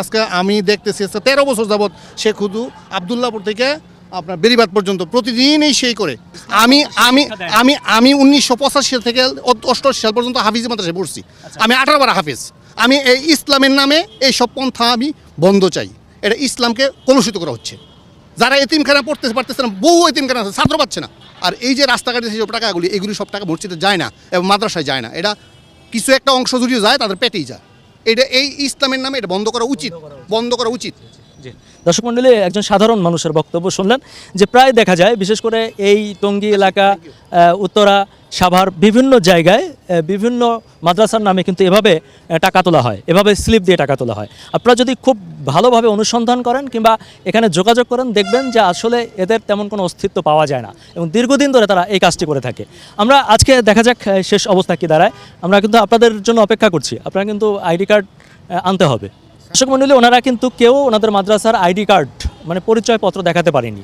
আজকে আমি দেখতেছি 13 বছর যাবৎ শেখ হুদু আবদুল্লাহপুর থেকে আপনার বেরিবাদ পর্যন্ত প্রতিদিনই সেই করে। আমি আমি আমি আমি 1985 সাল থেকে 88 সাল পর্যন্ত হাফিজ মাদ্রাসায় পড়ছি। আমি 18 বার হাফিজ। আমি এই ইসলামের নামে এই সব পন্থা আমি বন্ধ চাই। এটা ইসলামকে কলুষিত করা হচ্ছে। যারা এতিমখানা পড়তে পারতেছে না, বহু এতিমখানা আছে, ছাত্র পাচ্ছে না। আর এই যে রাস্তাঘাটে যেসব টাকাগুলি, এগুলি সব টাকা মসজিদে যায় না এবং মাদ্রাসায় যায় না। এটা কিছু একটা অংশ জুড়িয়ে যায়, তাদের পেটেই যায়। এটা এই ইসলামের নামে এটা বন্ধ করা উচিত, বন্ধ করা উচিত। দর্শক মণ্ডলী, একজন সাধারণ মানুষের বক্তব্য শুনলেন যে প্রায় দেখা যায় বিশেষ করে এই টঙ্গী এলাকা, উত্তরা, সাভার বিভিন্ন জায়গায় বিভিন্ন মাদ্রাসার নামে কিন্তু এভাবে টাকা তোলা হয়, এভাবে স্লিপ দিয়ে টাকা তোলা হয়। আপনারা যদি খুব ভালোভাবে অনুসন্ধান করেন কিংবা এখানে যোগাযোগ করেন, দেখবেন যে আসলে এদের তেমন কোনো অস্তিত্ব পাওয়া যায় না এবং দীর্ঘদিন ধরে তারা এই কাজটি করে থাকে। আমরা আজকে দেখা যাক শেষ অবস্থা কী দাঁড়ায়। আমরা কিন্তু আপনাদের জন্য অপেক্ষা করছি। আপনারা কিন্তু আইডি কার্ড আনতে হবে। দর্শক মণ্ডলী, ওনারা কিন্তু কেউ ওনাদের মাদ্রাসার আইডি কার্ড মানে পরিচয়পত্র দেখাতে পারেনি।